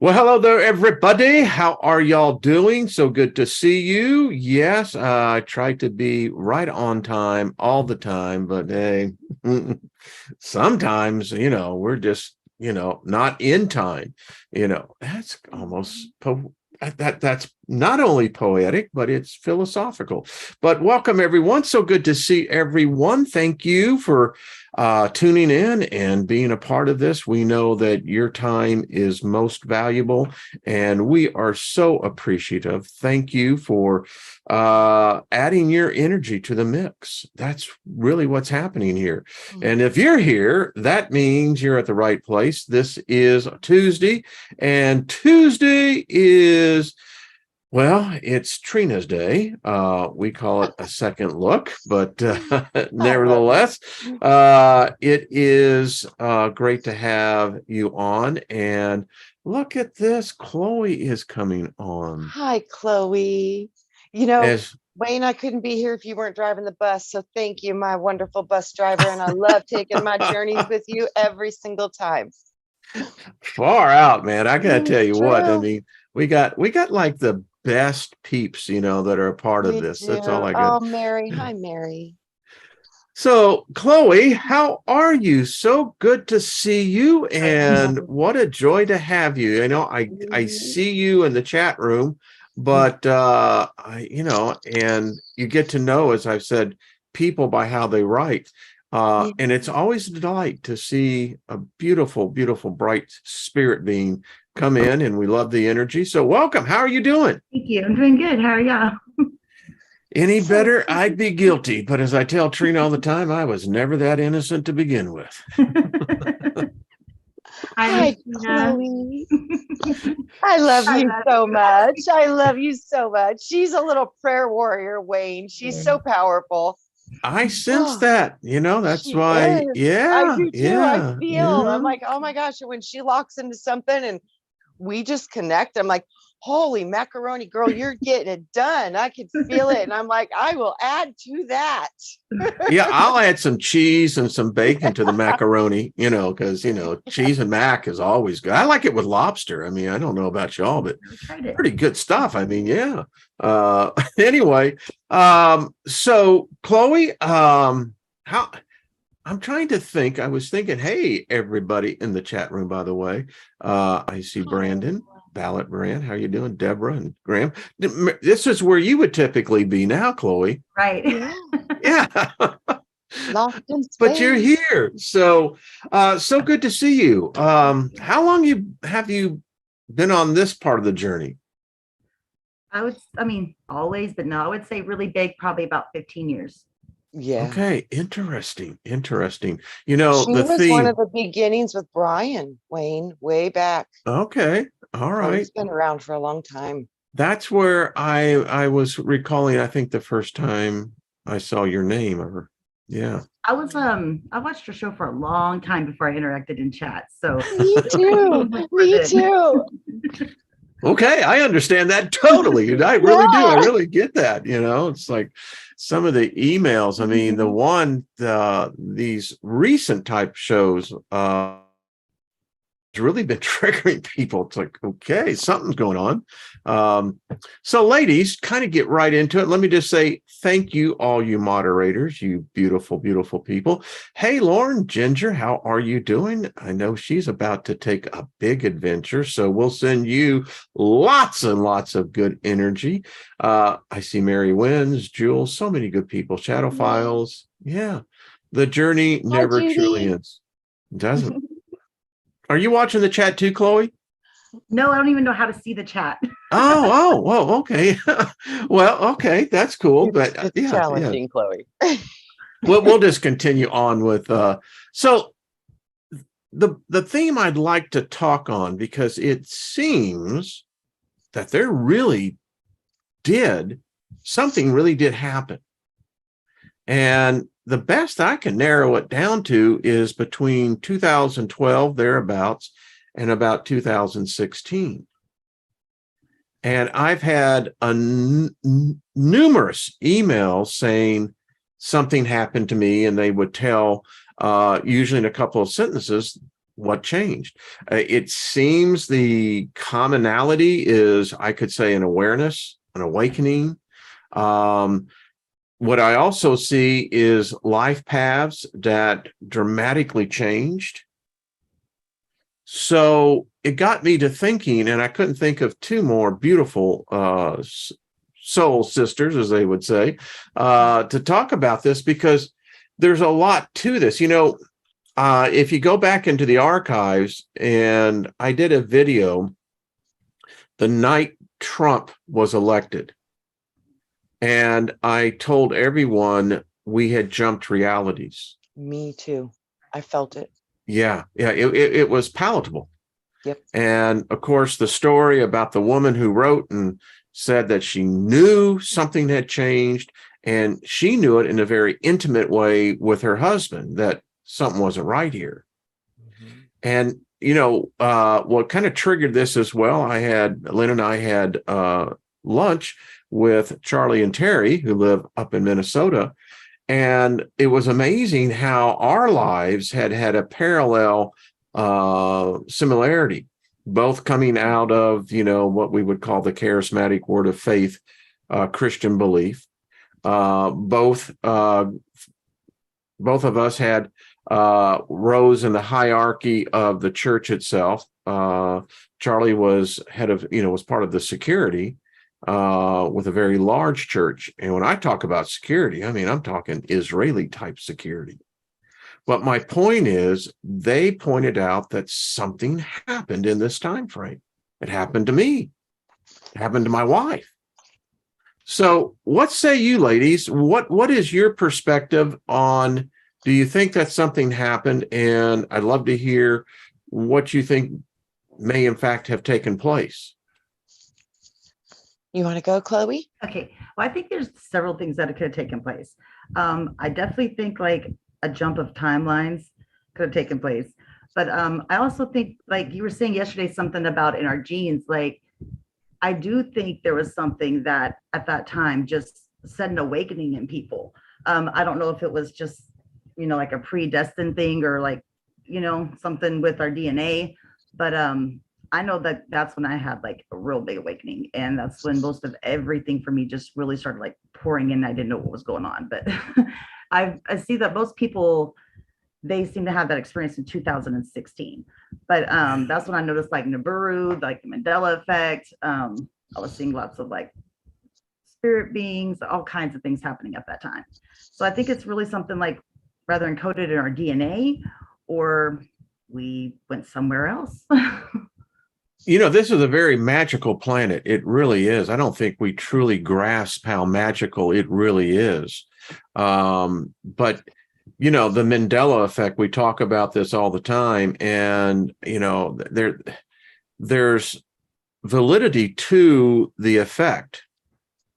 Well, hello there, everybody. How are y'all doing? So good to see you. Yes, I try to be right on time all the time, but hey, sometimes, we're just, not in time. That's almost that's not only poetic, but it's philosophical. But welcome, everyone. So good to see everyone. Thank you for tuning in and being a part of this. We know that your time is most valuable, and we are so appreciative. Thank you for adding your energy to the mix. That's really what's happening here. And if you're here, that means you're at the right place. This is Tuesday, and Tuesday is, well, it's Trina's Day. We call it a second look, but nevertheless, it is great to have you on. And look at this. Chloe is coming on. Hi, Chloe. Wayne, I couldn't be here if you weren't driving the bus. So thank you, my wonderful bus driver. And I love taking my journeys with you every single time. Far out, man. I gotta tell you what, I mean, we got like the best peeps, that are a part of this. That's all I got. Oh, Mary. Hi, Mary. So, Chloe, how are you? So good to see you, and what a joy to have you. I see you in the chat room, but and you get to know, as I've said, people by how they write. And it's always a delight to see a beautiful, beautiful, bright spirit being come in, and we love the energy. So welcome. How are you doing? Thank you. I'm doing good. How are y'all? Any better? I'd be guilty. But as I tell Trina all the time, I was never that innocent to begin with. Hi, Chloe. I love you so much. I love you so much. She's a little prayer warrior, Wayne. She's so powerful. I sense that, that's why. I do too. I feel, I'm like, oh my gosh. And when she locks into something and we just connect, I'm like, holy macaroni girl, you're getting it done. I can feel it. And I'm like, I will add to that. Yeah, I'll add some cheese and some bacon to the macaroni, because, cheese and mac is always good. I like it with lobster. I mean, I don't know about y'all, but pretty good stuff. I mean, yeah. Anyway, so Chloe, I'm trying to think. I was thinking, hey, everybody in the chat room, by the way, I see Brandon. Ballot Brand, how you doing? Deborah and Graham. This is where you would typically be now, Chloe. Right. Yeah. But you're here. So so good to see you. How long have you been on this part of the journey? Always, but no, I would say really big, probably about 15 years. Yeah. Okay. Interesting. She the was one of the beginnings with Brian, Wayne, way back. Okay. All right. It's been around for a long time. That's where I was recalling, I think, the first time I saw your name. Yeah. I watched your show for a long time before I interacted in chat. So me too. Me too. Okay, I understand that totally. I really do. I really get that. It's like some of the emails. I mean, these recent type shows really been triggering people. It's like, okay, something's going on. So ladies, kind of get right into it. Let me just say thank you, all you moderators, you beautiful, beautiful people. Hey, Lauren Ginger, how are you doing? I know she's about to take a big adventure, so we'll send you lots and lots of good energy. I see Mary Wins, Jules, so many good people. Shadow Files. Yeah. The journey never truly ends. Doesn't. Are you watching the chat too, Chloe? No, I don't even know how to see the chat. Oh, okay. Well, okay, that's cool. But it's challenging, Chloe. We'll just continue on with so the theme I'd like to talk on, because it seems that something really did happen. And the best I can narrow it down to is between 2012, thereabouts, and about 2016. And I've had numerous emails saying something happened to me, and they would tell, usually in a couple of sentences, what changed. It seems the commonality is, I could say, an awareness, an awakening. What I also see is life paths that dramatically changed. So it got me to thinking, and I couldn't think of two more beautiful soul sisters, as they would say, to talk about this, because there's a lot to this. If you go back into the archives, and I did a video the night Trump was elected, and I told everyone we had jumped realities. Me too. I felt it. Yeah. It was palatable. Yep. And of course, the story about the woman who wrote and said that she knew something had changed, and she knew it in a very intimate way with her husband, that something wasn't right here. Mm-hmm. And, what kind of triggered this as well, Lynn and I had lunch with Charlie and Terry, who live up in Minnesota. And it was amazing how our lives had a parallel similarity, both coming out of, what we would call the charismatic word of faith, Christian belief. Both of us had rose in the hierarchy of the church itself. Charlie was was part of the security with a very large church. And when I talk about security, I mean, I'm talking Israeli type security. But my point is, they pointed out that something happened in this time frame. It happened to me. It happened to my wife. So what say you, ladies? What is your perspective on, do you think that something happened? And I'd love to hear what you think may in fact have taken place. You want to go, Chloe? Okay. Well, I think there's several things that could have taken place. I definitely think like a jump of timelines could have taken place. But I also think, like you were saying yesterday, something about in our genes, like I do think there was something that at that time just set an awakening in people. I don't know if it was just, like a predestined thing, or like, something with our DNA, but I know that that's when I had like a real big awakening, and that's when most of everything for me just really started like pouring in. I didn't know what was going on, but I see that most people, they seem to have that experience in 2016. But that's when I noticed like Nibiru, like the Mandela effect. I was seeing lots of like spirit beings, all kinds of things happening at that time. So I think it's really something like rather encoded in our DNA, or we went somewhere else. This is a very magical planet. It really is. I don't think we truly grasp how magical it really is. But, the Mandela effect, we talk about this all the time. And, there's validity to the effect.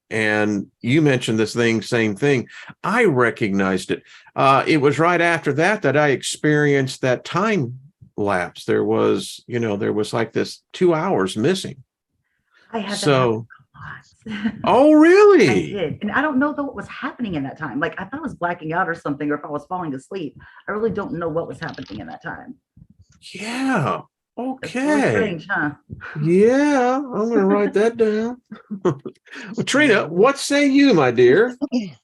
And you mentioned this same thing. I recognized it. It was right after that I experienced that time lapse. There was like this 2 hours missing. I had so that a lot. Oh, really? I did. And I don't know what was happening in that time. Like I thought I was blacking out or something, or if I was falling asleep. I really don't know what was happening in that time. Yeah. Okay. Really strange, huh? Yeah, I'm going to write that down. Well, Trina, what say you, my dear? I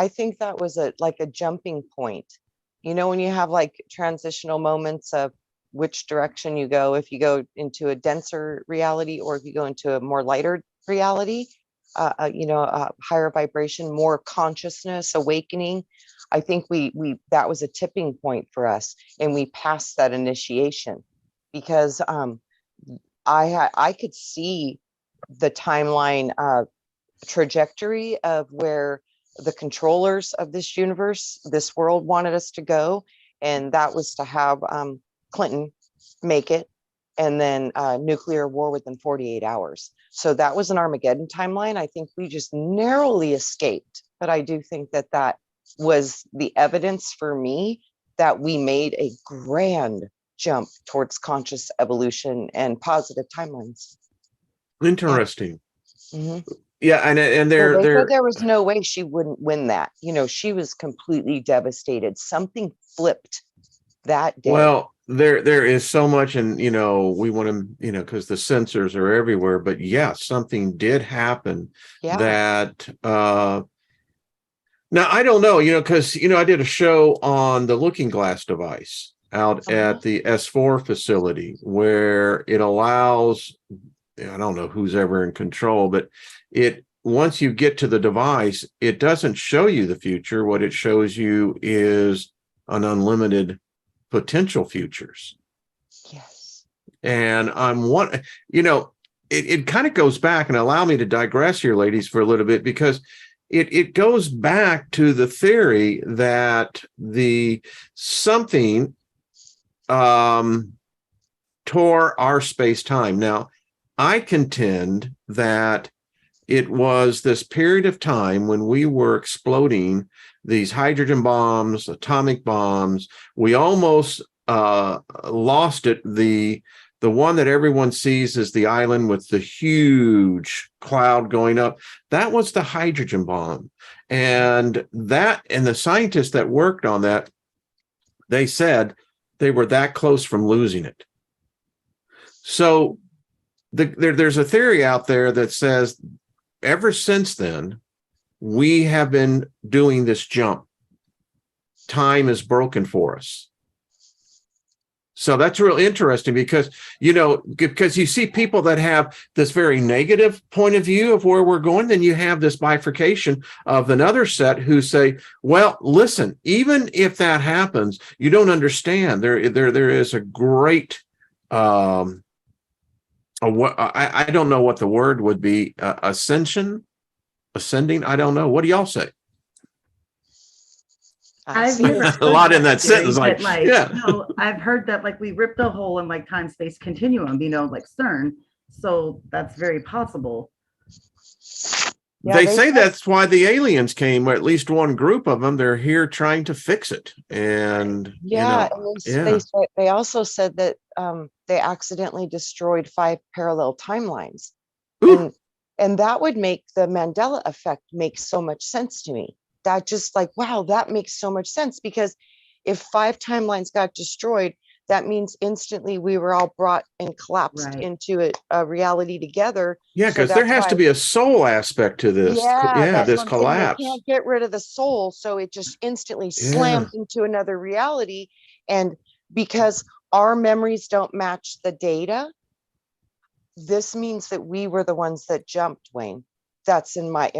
think that was a jumping point. When you have like transitional moments of which direction you go, if you go into a denser reality, or if you go into a more lighter reality, a higher vibration, more consciousness, awakening. I think we that was a tipping point for us, and we passed that initiation, because I could see the timeline trajectory of where the controllers of this universe, this world, wanted us to go, and that was to have Clinton make it, and then nuclear war within 48 hours. So that was an Armageddon timeline. I think we just narrowly escaped, but I do think that was the evidence for me that we made a grand jump towards conscious evolution and positive timelines. Interesting. Mm-hmm. Yeah, and they said there was no way she wouldn't win that. She was completely devastated. Something flipped that day. Well, there is so much, and we want to, because the sensors are everywhere. But yeah, something did happen that now I don't know, because I did a show on the looking glass device out at the S4 facility where it allows, I don't know who's ever in control, but once you get to the device, it doesn't show you the future. What it shows you is an unlimited potential futures. Yes. And it kind of goes back, and allow me to digress here, ladies, for a little bit, because it goes back to the theory that something tore our space-time. Now, I contend that it was this period of time when we were exploding these hydrogen bombs, atomic bombs. We almost lost it. The one that everyone sees is the island with the huge cloud going up. That was the hydrogen bomb. And the scientists that worked on that, they said they were that close from losing it. So there's a theory out there that says ever since then, we have been doing this jump. Time is broken for us. So that's real interesting because you see people that have this very negative point of view of where we're going. Then you have this bifurcation of another set who say, well, listen, even if that happens, you don't understand. There is a great, I don't know what the word would be, ascending. I don't know. What do y'all say? I've never a lot in that sentence. I've heard that we ripped a hole in time space continuum, like CERN. So that's very possible. Yeah, they say that's why the aliens came, or at least one group of them. They're here trying to fix it. And they also said that they accidentally destroyed 5 parallel timelines. And that would make the Mandela effect make so much sense to me. That just wow, that makes so much sense, because if 5 timelines got destroyed, that means instantly we were all brought and collapsed into a reality together. Yeah, because there has to be a soul aspect to this. This collapse. They can't get rid of the soul, so it just instantly slams into another reality. And because our memories don't match the data, this means that we were the ones that jumped, Wayne. That's in my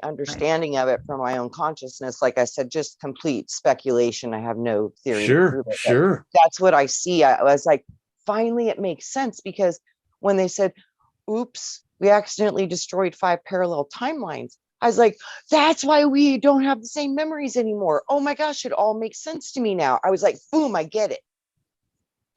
understanding of it from my own consciousness. Like I said, just complete speculation. I have no theory. Sure. That's what I see. I was like, finally, it makes sense, because when they said, oops, we accidentally destroyed 5 parallel timelines, I was like, that's why we don't have the same memories anymore. Oh my gosh, it all makes sense to me now. I was like, boom, I get it.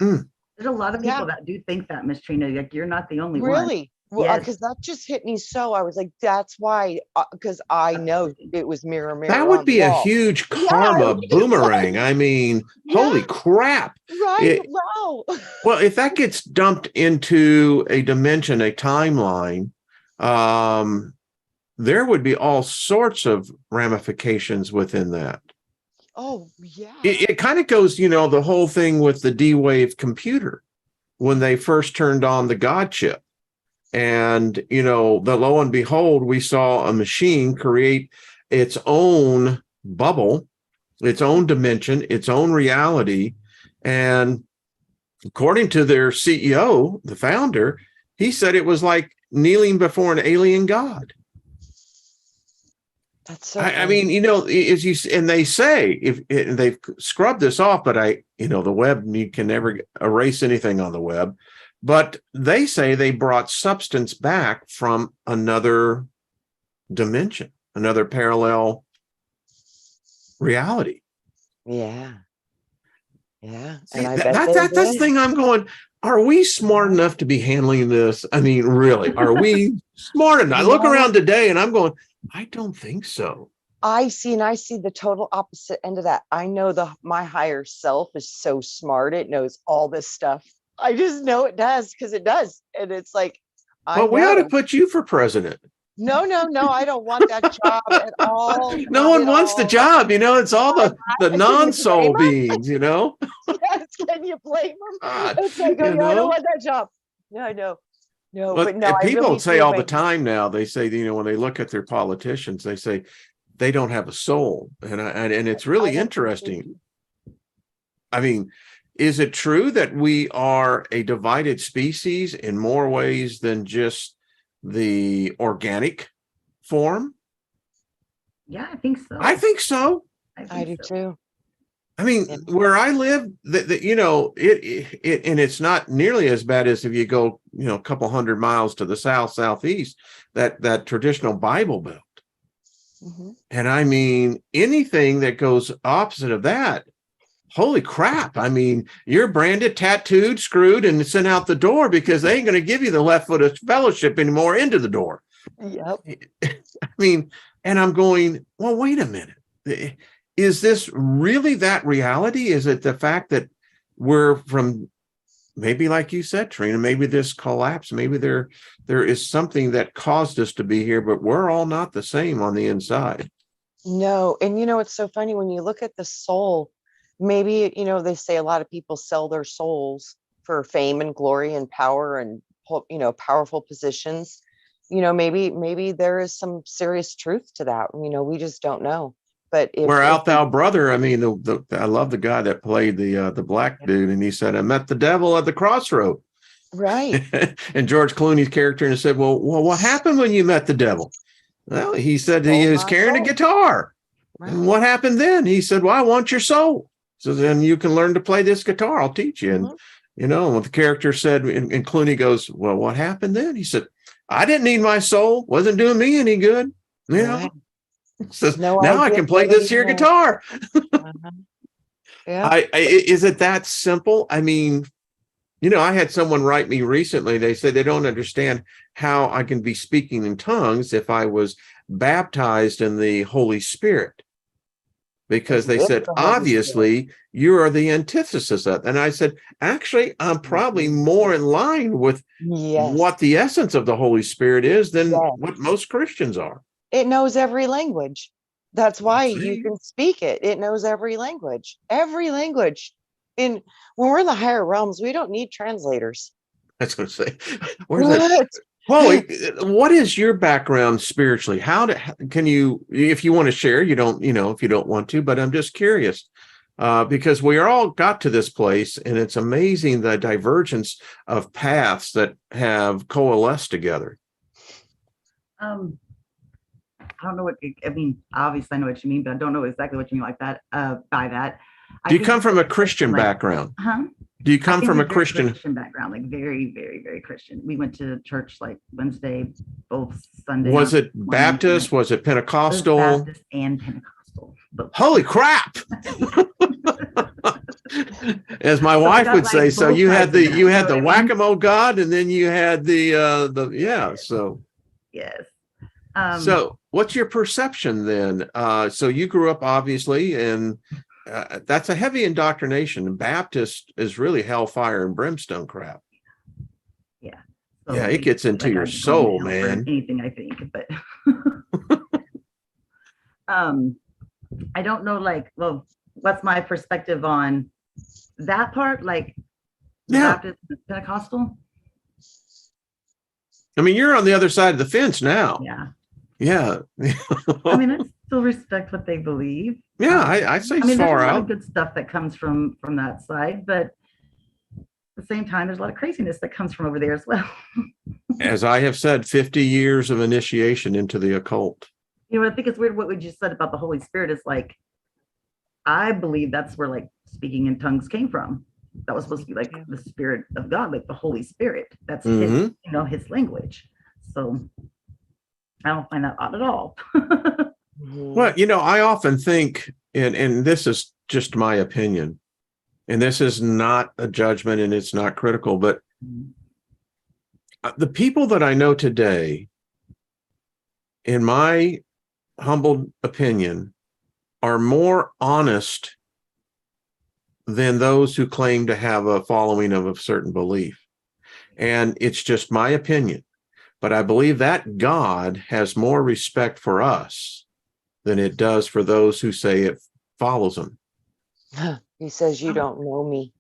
There's a lot of people that do think that, Miss Trina. You're not the only one. Really? Well, because that just hit me. So I was like, that's why, because I know it was mirror. That would be a huge karma boomerang. I mean, holy crap. Right. Wow. Well, if that gets dumped into a dimension, a timeline, there would be all sorts of ramifications within that. Oh, yeah. It kind of goes, the whole thing with the D-Wave computer when they first turned on the God chip. And, lo and behold, we saw a machine create its own bubble, its own dimension, its own reality. And according to their CEO, the founder, he said it was like kneeling before an alien god. That's so I mean, and they say if they've scrubbed this off, but the web, you can never erase anything on the web. But they say they brought substance back from another dimension, another parallel reality. Yeah. And that's the thing I'm going, are we smart enough to be handling this? I mean, really, are we smart enough? I look around today and I'm going, I don't think so. I see the total opposite end of that. I know my higher self is so smart. It knows all this stuff. I just know it does, because it does. And it's like, we ought to put you for president. No, I don't want that job at all. No not one at wants the all. job, it's all the Can you non-soul blame 'em? beings, Yes, can you blame them? God, It's like, oh, yeah, I don't want that job. Yeah, I know. No, But but no, I people really say do, all the Wayne. time now, they say, when they look at their politicians, they say they don't have a soul. And it's really interesting. I mean, is it true that we are a divided species in more ways than just the organic form? Yeah, I think so. I think so. I do too. I mean, where I live, it and it's not nearly as bad as if you go, a couple hundred miles to the southeast, that traditional Bible Belt. Mm-hmm. And I mean, anything that goes opposite of that, holy crap. I mean, you're branded, tattooed, screwed, and sent out the door because they ain't going to give you the left foot of fellowship anymore into the door. Yep. I mean, and I'm going, well, wait a minute. Is this really that reality? Is it the fact that we're from, maybe like you said, Trina, maybe this collapse, maybe there is something that caused us to be here, but we're all not the same on the inside. No. And it's so funny when you look at the soul, maybe, they say a lot of people sell their souls for fame and glory and power and, powerful positions. Maybe there is some serious truth to that. We just don't know. But Where out thou brother? I mean, I love the guy that played the black dude, and he said, "I met the devil at the crossroad." Right. And George Clooney's character said, "Well, what happened when you met the devil?" Well, he said he was carrying a guitar. Right. And what happened then? He said, "Well, I want your soul. So then you can learn to play this guitar. I'll teach you." Mm-hmm. And what the character said, and Clooney goes, "Well, what happened then?" He said, "I didn't need my soul. Wasn't doing me any good." Right. Says, now I can play this here guitar. Yeah. Is it that simple? I mean, I had someone write me recently. They said they don't understand how I can be speaking in tongues if I was baptized in the Holy Spirit. Because they said, obviously, you are the antithesis of. And I said, actually, I'm probably more in line with what the essence of the Holy Spirit is than what most Christians are. It knows every language. That's why you can speak it. It knows every language. Every language. And when we're in the higher realms, we don't need translators. That's what I say. Where's that? Chloe, what is your background spiritually? Can you, if you want to share, you don't, if you don't want to, but I'm just curious because we all got to this place, and it's amazing the divergence of paths that have coalesced together. I don't know obviously I know what you mean, but I don't know exactly what you mean like that, by that. Do you come from a Christian background? Huh? Do you come from a Christian background, like very, very, very Christian? We went to church like Wednesday, both Sunday. Was it Baptist? Was it Pentecostal? It was Baptist and Pentecostal. Holy crap! As my wife would say, so you had the whack-a-mole God, and then you had so yes. So what's your perception then? So you grew up obviously, and that's a heavy indoctrination. Baptist is really hellfire and brimstone crap. Yeah. So it gets into your soul, man. Anything, I think, but I don't know, what's my perspective on that part? Baptist, Pentecostal? I mean, you're on the other side of the fence now. Yeah. I mean, I still respect what they believe. Yeah, I say far there's a lot out. of good stuff that comes from that side, but at the same time, there's a lot of craziness that comes from over there as well. As I have said, 50 years of initiation into the occult. I think it's weird what we just said about the Holy Spirit is I believe that's where speaking in tongues came from. That was supposed to be the Spirit of God, the Holy Spirit. That's his, his language. So I don't find that odd at all. Well, I often think, and this is just my opinion, and this is not a judgment and it's not critical, but the people that I know today, in my humble opinion, are more honest than those who claim to have a following of a certain belief. And it's just my opinion. but I believe that God has more respect for us than it does for those who say it follows him. He says, you don't know me.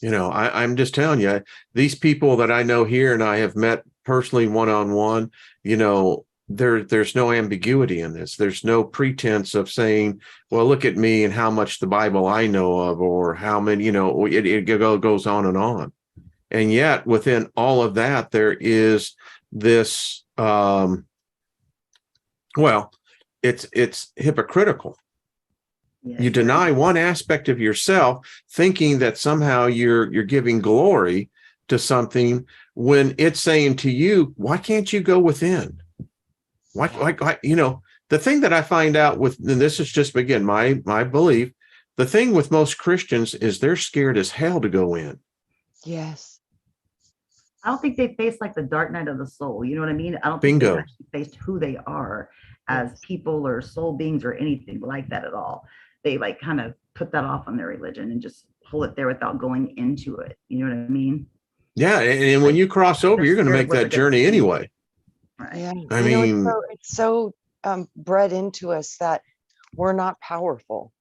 I'm just telling you, these people that I know here and I have met personally one-on-one, there's no ambiguity in this. There's no pretense of saying, well, look at me and how much the Bible I know of, or how many, it goes on and on. And yet within all of that, there is this, it's hypocritical. Yeah, You deny one aspect of yourself, thinking that somehow you're giving glory to something when it's saying to you, why can't you go within? Why, the thing that I find out with, and this is just, again, my belief, the thing with most Christians is they're scared as hell to go in. Yes. I don't think they face like the dark night of the soul. You know what I mean? I don't think Bingo. they actually faced who they are as people or soul beings or anything like that at all. They like kind of put that off on their religion and just hold it there without going into it. You know what I mean? Yeah. And when you cross over, you're going to make that journey anyway. Right. Yeah. I mean, it's so bred into us that we're not powerful.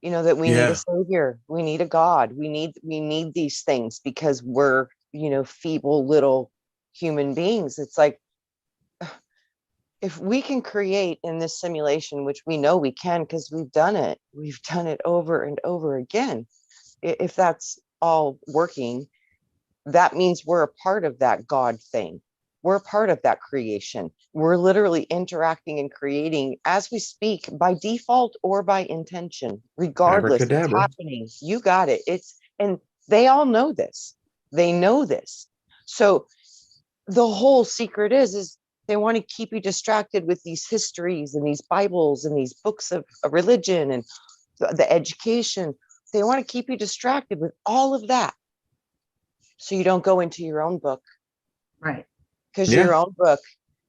That we need a savior, we need a God, we need these things because we're, feeble little human beings. It's like, if we can create in this simulation, which we know we can because we've done it over and over again. If that's all working, that means we're a part of that God thing. We're a part of that creation. We're literally interacting and creating as we speak by default or by intention, regardless. It's happening. You got it. And they all know this. They know this. So the whole secret is they want to keep you distracted with these histories and these Bibles and these books of religion and the education. They want to keep you distracted with all of that so you don't go into your own book. Right. Because your own book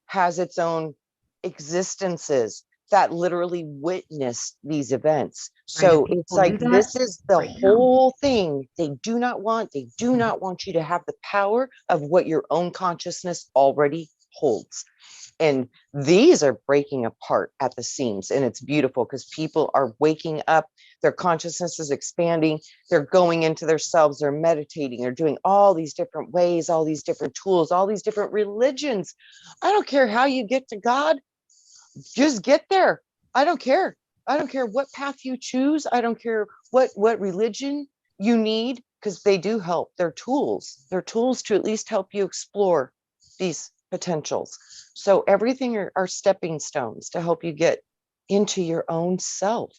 has its own existences that literally witnessed these events. So it's like, this is the whole thing. They do not want you to have the power of what your own consciousness already holds. And these are breaking apart at the seams. And it's beautiful because people are waking up, their consciousness is expanding, they're going into themselves, they're meditating, they're doing all these different ways, all these different tools, all these different religions. I don't care how you get to God, just get there. I don't care. I don't care what path you choose. I don't care what religion you need, because they do help. They're tools. They're tools to at least help you explore these potentials. So everything are stepping stones to help you get into your own self.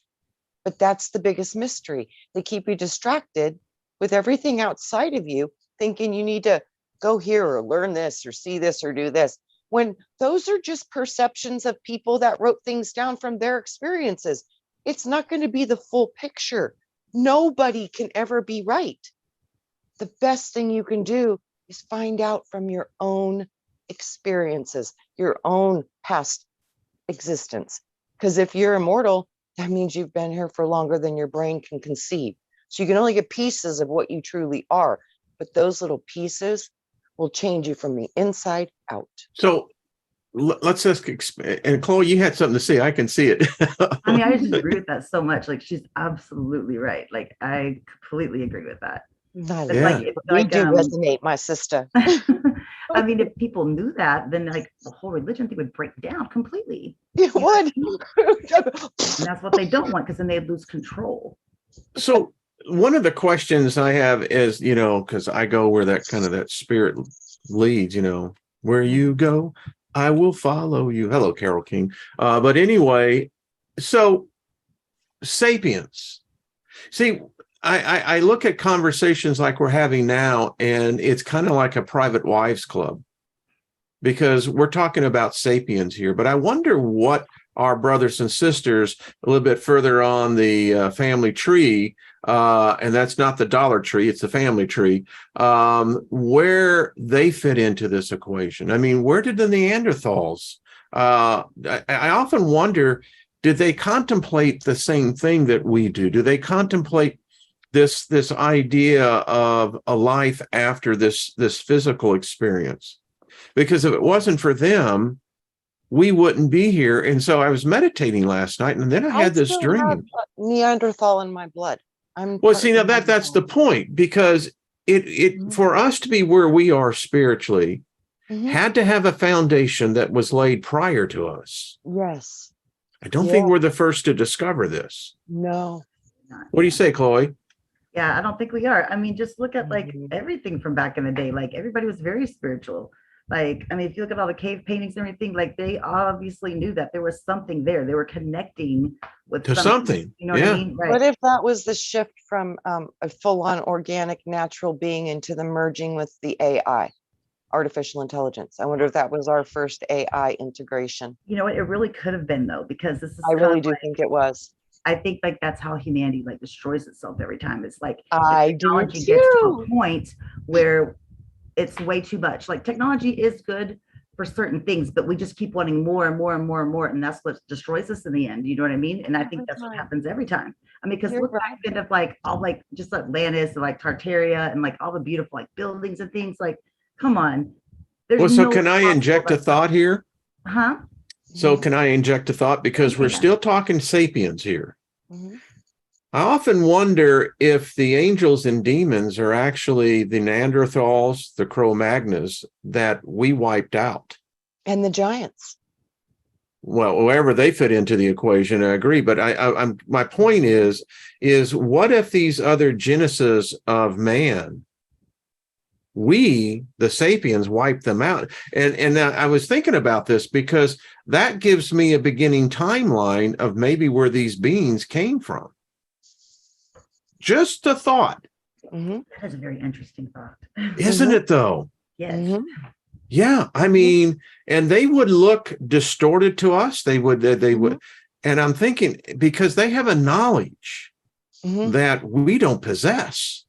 But that's the biggest mystery. They keep you distracted with everything outside of you, thinking you need to go here or learn this or see this or do this, when those are just perceptions of people that wrote things down from their experiences. It's not going to be the full picture. Nobody can ever be right. The best thing you can do is find out from your own experiences, your own past existence. Because if you're immortal, that means you've been here for longer than your brain can conceive. So you can only get pieces of what you truly are, but those little pieces will change you from the inside out. So let's just, and Chloe, you had something to say. I can see it. I mean, I just agree with that so much. Like, she's absolutely right. Like, I completely agree with that. We do resonate, my sister. I mean, if people knew that, then like the whole religion thing would break down completely. It would. And that's what they don't want, because then they'd lose control. So one of the questions I have is, because I go where that spirit leads, where you go, I will follow you. Hello, Carole King. But anyway, so sapiens. See, I look at conversations like we're having now, and it's kind of like a private wives club, because we're talking about sapiens here. But I wonder what our brothers and sisters a little bit further on the family tree, and that's not the Dollar Tree, it's the family tree, where they fit into this equation. I mean, where did the Neanderthals? I often wonder, did they contemplate the same thing that we do? Do they contemplate this idea of a life after this physical experience? because if it wasn't for them, we wouldn't be here. And so I was meditating last night, and then I had this still dream. have Neanderthal in my blood. Well, see, now that's the point, because it for us to be where we are spiritually had to have a foundation that was laid prior to us. Yes. I don't think we're the first to discover this. No. What do you say, Chloe? Yeah, I don't think we are. I mean, just look at like everything from back in the day. Like everybody was very spiritual. Like, I mean, if you look at all the cave paintings and everything, like they obviously knew that there was something there. They were connecting with something. You know what I mean? Right. What if that was the shift from a full-on organic natural being into the merging with the AI, artificial intelligence? I wonder if that was our first AI integration. You know what? It really could have been, though, because this is. I really do think it was. I think like that's how humanity like destroys itself every time. It's like I technology gets to a point where it's way too much. Like technology is good for certain things, but we just keep wanting more and more and more and more. And that's what destroys us in the end. You know what I mean? And I think that's what happens every time. I mean, because look back end of like all like just Atlantis and like Tartaria and like all the beautiful like buildings and things. Like, come on. Well, so can I inject a thought here? Huh? So can I inject a thought? Because we're still talking sapiens here. I often wonder if the angels and demons are actually the Neanderthals, the Cro-Magnos that we wiped out. And the giants. Well, wherever they fit into the equation, I agree. But I'm my point is what if these other genesis of man, we, the sapiens, wiped them out? And I was thinking about this because that gives me a beginning timeline of maybe where these beings came from. Just a thought. That is a very interesting thought. Isn't it, though? Yes. Yeah. I mean, and they would look distorted to us. They would. And I'm thinking, because they have a knowledge that we don't possess.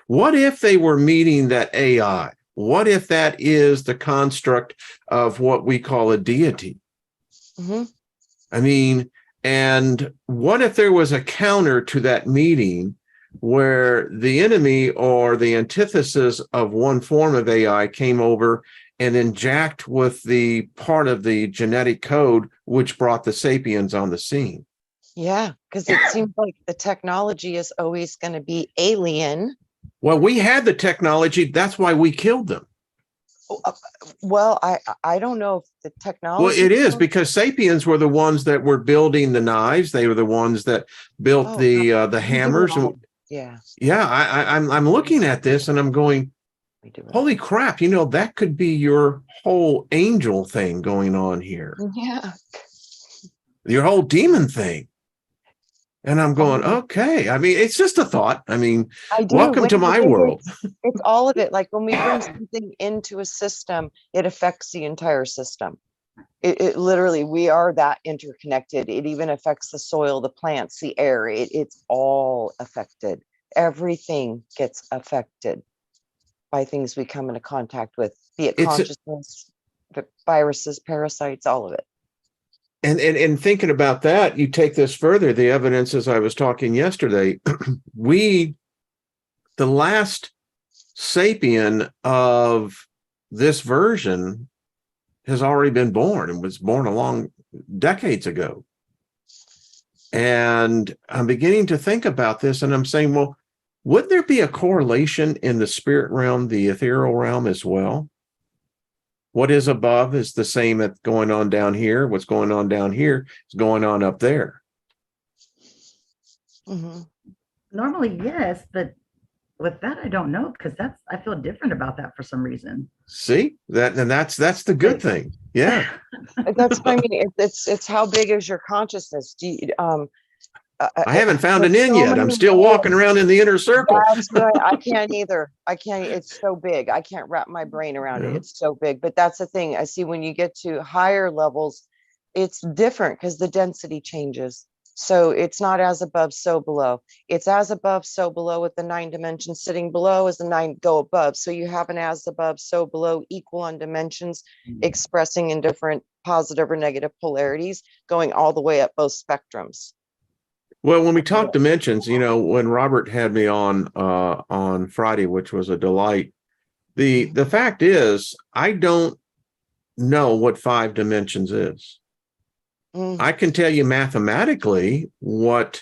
What if they were meeting that AI? What if that is the construct of what we call a deity? I mean, and what if there was a counter to that meeting where the enemy or the antithesis of one form of AI came over and then jacked with the part of the genetic code which brought the sapiens on the scene? Yeah, because it seems like the technology is always going to be alien. Well, we had the technology. That's why we killed them. Well, I don't know if the technology. Well, it is because sapiens were the ones that were building the knives. They were the ones that built the hammers. Yeah. I'm looking at this and I'm going, holy crap! You know, that could be your whole angel thing going on here. Yeah. Your whole demon thing. And I'm going, okay. I mean, it's just a thought. I mean, welcome to my world. It's all of it. Like when we bring something into a system, it affects the entire system. It literally, we are that interconnected. It even affects the soil, the plants, the air. It's all affected. Everything gets affected by things we come into contact with, be it consciousness, viruses, parasites, all of it. And thinking about that, you take this further, the evidence, as I was talking yesterday, the last sapien of this version has already been born and was born along decades ago. And I'm beginning to think about this and I'm saying, well, would there be a correlation in the spirit realm, the ethereal realm as well? What is above is the same that's going on down here. What's going on down here is going on up there. Normally, yes, but with that, I don't know, because I feel different about that for some reason. See that, and that's the good thing. Yeah, that's what I mean. It's how big is your consciousness? Do you, I haven't found an in yet. I'm still walking around in the inner circle. I can't either. I can't. It's so big. I can't wrap my brain around it. It's so big. But that's the thing. I see when you get to higher levels, it's different because the density changes. So it's not as above, so below. It's as above, so below, with the 9 dimensions sitting below as the 9 go above. So you have an as above, so below, equal on dimensions, expressing in different positive or negative polarities, going all the way up both spectrums. Well, when we talk dimensions, you know, when Robert had me on Friday, which was a delight, The fact is, I don't know what 5 dimensions is. I can tell you mathematically what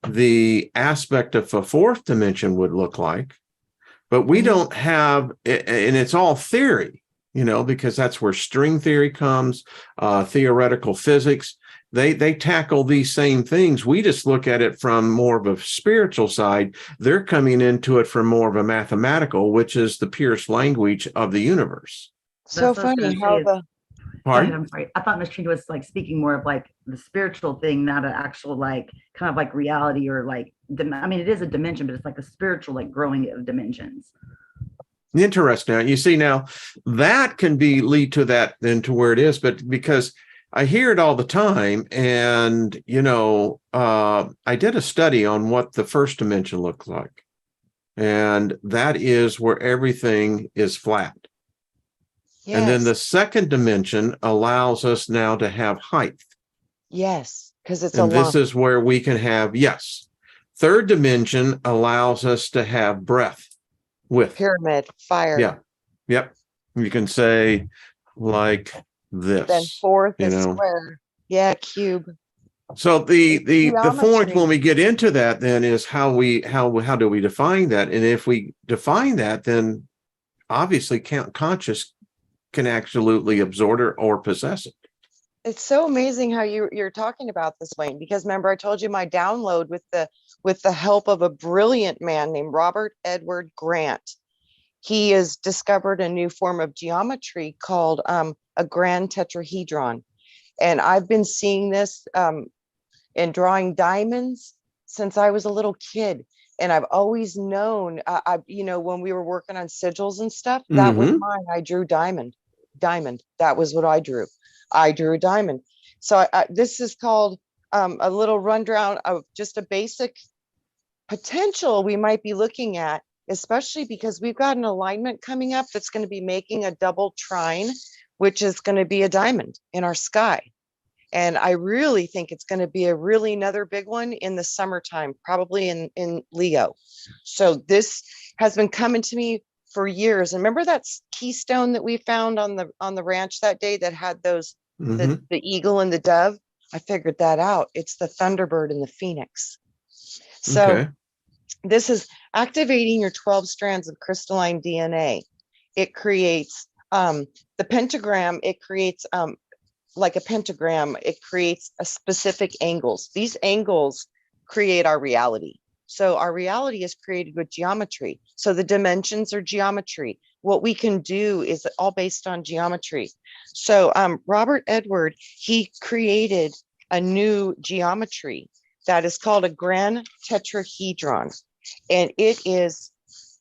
the aspect of a 4th dimension would look like, but we don't have, and it's all theory, because that's where string theory comes, theoretical physics. They tackle these same things. We just look at it from more of a spiritual side. They're coming into it from more of a mathematical, which is the purest language of the universe. So funny how the Pardon? I'm sorry. I thought Miss Trina was like speaking more of like the spiritual thing, not an actual like kind of like reality or like, I mean, it is a dimension, but it's like a spiritual, like growing of dimensions. Interesting. You see, now that can lead to that then to where it is, but because I hear it all the time, and I did a study on what the 1st dimension looked like, and that is where everything is flat. Yes. And then the 2nd dimension allows us now to have height. Yes, because it's and this is where we can have 3rd dimension allows us to have breath. With pyramid, fire. Yeah. Yep. You can say like this. Then 4th is square. Yeah, cube. So the 4th, when we get into that, then is how do we define that? And if we define that, then obviously conscious can absolutely absorb it or possess it. It's so amazing how you're talking about this, Wayne, because remember I told you my download with the help of a brilliant man named Robert Edward Grant. He has discovered a new form of geometry called a grand tetrahedron. And I've been seeing this in drawing diamonds since I was a little kid. And I've always known, when we were working on sigils and stuff, that was mine. I drew diamond. That was what I drew. I drew a diamond. So this is called a little rundown of just a basic potential we might be looking at, especially because we've got an alignment coming up that's going to be making a double trine, which is going to be a diamond in our sky. And I really think it's going to be another big one in the summertime, probably in Leo. So this has been coming to me for years. And remember that keystone that we found on the ranch that day that had those the eagle and the dove? I figured that out. It's the thunderbird and the phoenix. So this is activating your 12 strands of crystalline DNA. It creates the pentagram. It creates like a pentagram. It creates a specific angles. These angles create our reality. So our reality is created with geometry. So the dimensions are geometry. What we can do is all based on geometry. So Robert Edward, he created a new geometry that is called a grand tetrahedron. And it is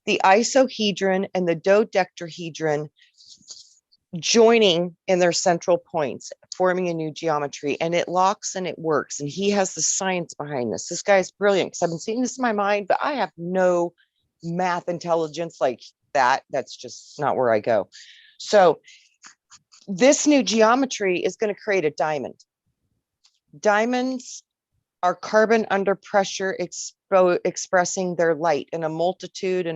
the isohedron and the dodecahedron joining in their central points, forming a new geometry, and it locks and it works. And he has the science behind this. This guy's brilliant because I've been seeing this in my mind, but I have no math intelligence like that. That's just not where I go. So this new geometry is going to create a diamond. Diamonds are carbon under pressure expressing their light in a multitude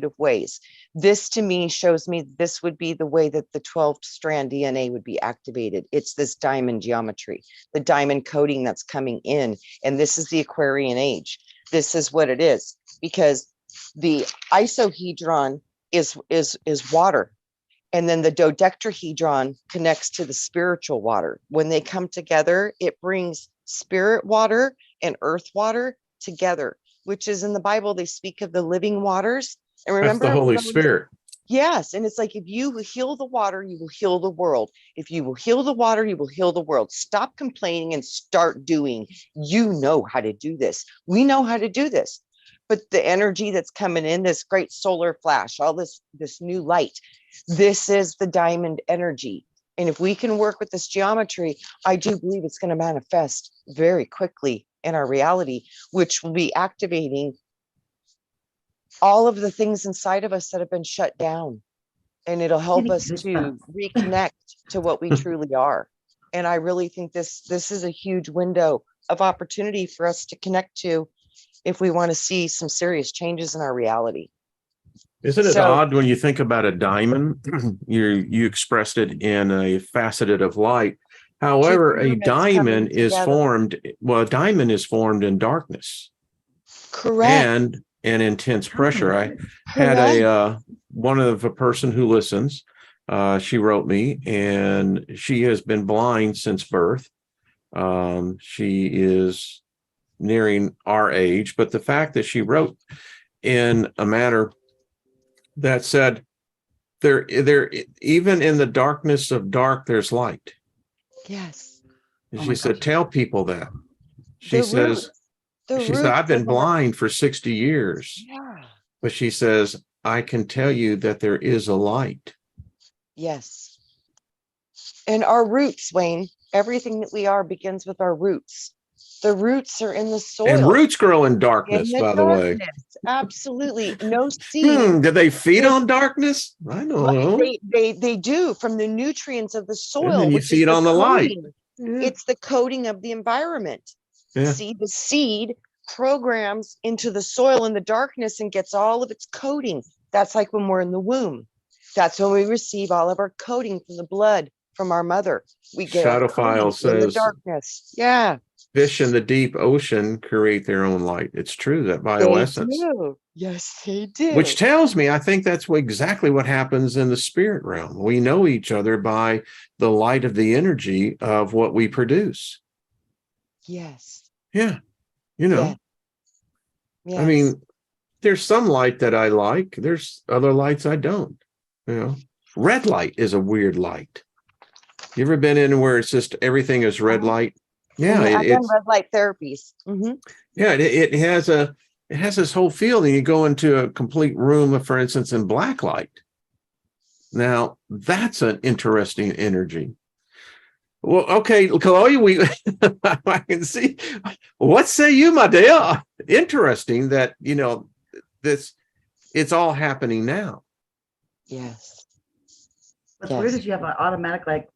of ways. This to me shows me this would be the way that the 12 strand DNA would be activated. It's this diamond geometry, the diamond coating that's coming in. And this is the Aquarian age. This is what it is, because the isohedron is water. And then the dodecahedron connects to the spiritual water. When they come together, it brings spirit water and earth water together, which is in the Bible. They speak of the living waters. And remember, that's the Holy Spirit. Yes. And it's like, if you will heal the water, you will heal the world. If you will heal the water, you will heal the world. Stop complaining and start doing. You know how to do this. We know how to do this. But the energy that's coming in, this great solar flash, all this new light, this is the diamond energy. And if we can work with this geometry, I do believe it's going to manifest very quickly in our reality, which will be activating all of the things inside of us that have been shut down. And it'll help us to reconnect to what we truly are. And I really think this is a huge window of opportunity for us to connect to if we want to see some serious changes in our reality. Isn't it So odd when you think about a diamond? You expressed it in a faceted of light. two However, a pyramids coming diamond is together. formed. Well, a diamond is formed in darkness Correct. and intense pressure. I had Correct. one of a person who listens. She wrote me, and she has been blind since birth. She is nearing our age, but the fact that she wrote in a manner that said, there, even in the darkness of dark, there's light. Yes. And Oh she my said, gosh. tell people that. She The says, roots. she said, I've been of our- blind for 60 years, Yeah. but she says, I can tell you that there is a light. Yes. And our roots, Wayne, everything that we are begins with our roots. The roots are in the soil. And roots grow in In darkness, the by the way. darkness. Absolutely. No seed. Do they feed Yes. on darkness? I don't know. They do, from the nutrients of the And soil, then you which is feed on the light. coating. Yeah. It's the coating of the environment. Yeah. See, the seed programs into the soil in the darkness and gets all of its coating. That's like when we're in the womb. That's when we receive all of our coating from the blood from our mother. We get our Shadowfile coating in the says, darkness. Yeah. fish in the deep ocean create their own light. It's true, that They bioessence. do. Yes, they do. Which tells me, I think that's exactly what happens in the spirit realm. We know each other by the light of the energy of what we produce. Yes. Yeah. You know, Yes. I mean, there's some light that I like. There's other lights I don't. You know, red light is a weird light. You ever been in where it's just everything is red light? Yeah, I've done it's red light therapies. Mhm. yeah, it has this whole feeling. You go into a complete room, for instance, in black light. Now, that's an interesting energy. Well, okay, Chloe, we I can see. What say you, my dear? Interesting that, it's all happening now. Yes. What's Yes. weird is you have an automatic like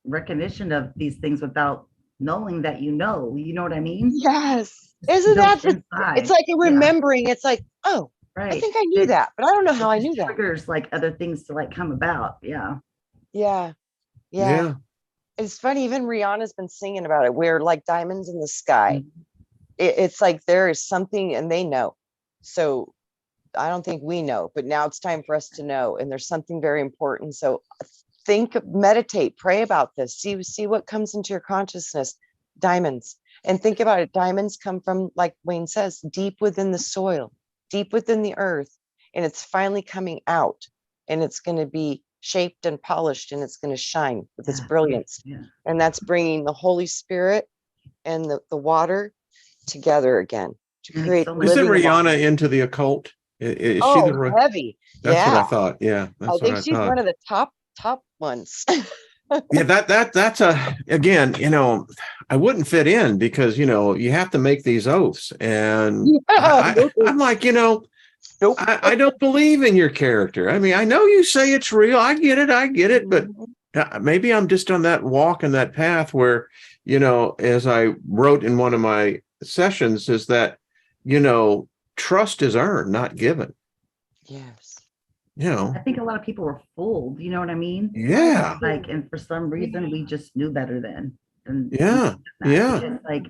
recognition of these things without knowing that you know. You know what I mean? Yes. Isn't that Built the, inside. it's like a Yeah. remembering. It's like, oh, Right. I think I knew that, but I don't know how I It knew that. triggers like other things to like come about. Yeah. Yeah. Yeah. Yeah. It's funny, even Rihanna's been singing about it. We're like diamonds in the sky. Mhm. It's like there is something, and they know. So I don't think we know, but now it's time for us to know. And there's something very important. So meditate, pray about this, see what comes into your consciousness. Diamonds. And think about it. Diamonds come from, like Wayne says, deep within the soil, deep within the earth. And it's finally coming out, and it's going to be shaped and polished, and it's going to shine with its Yeah. brilliance. Yeah. And that's bringing the Holy Spirit and the water together again to And create so much- Isn't living water. Rihanna into the occult? Is she Oh, the? heavy. That's Yeah. what I thought. Yeah, that's I what think I she's thought. one of the top ones. Yeah, that's again, I wouldn't fit in because you have to make these oaths, and I'm like, Nope. I don't believe in your character. I mean, I know you say it's real. I get it, but maybe I'm just on that walk and that path where, as I wrote in one of my sessions, is that, trust is earned, not given. Yes. I think a lot of people were fooled. You know what I mean? Yeah. Like, and for some reason, we just knew better then. And Yeah. Yeah. because, like,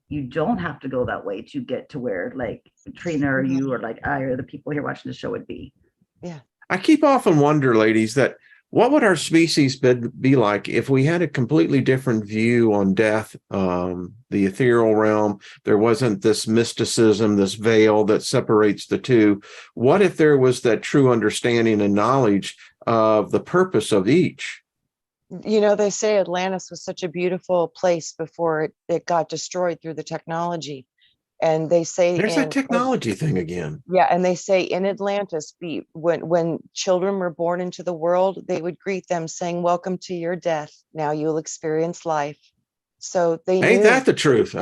you don't have to go that way to get to where, like, Trina or you or like I or the people here watching the show would be. Yeah. I keep often wonder, ladies, that what would our species be like if we had a completely different view on death, the ethereal realm? There wasn't this mysticism, this veil that separates the two. What if there was that true understanding and knowledge of the purpose of each? They say Atlantis was such a beautiful place before it got destroyed through the technology. And they say There's that technology thing again. Yeah, and they say in Atlantis, when children were born into the world, they would greet them saying, "Welcome to your death. Now you'll experience life." So they Ain't knew, that the truth?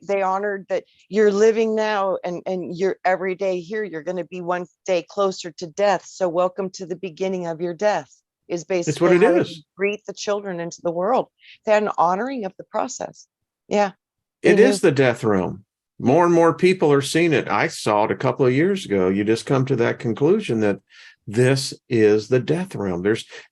they honored that you're living now, and you're every day here. You're going to be one day closer to death. So welcome to the beginning of your death. Is basically what it how they is. greet the children into the world. They had an honoring of the process. Yeah. It is the death realm. more and more people are seeing it. I saw it a couple of years ago. You just come to that conclusion that this is the death realm.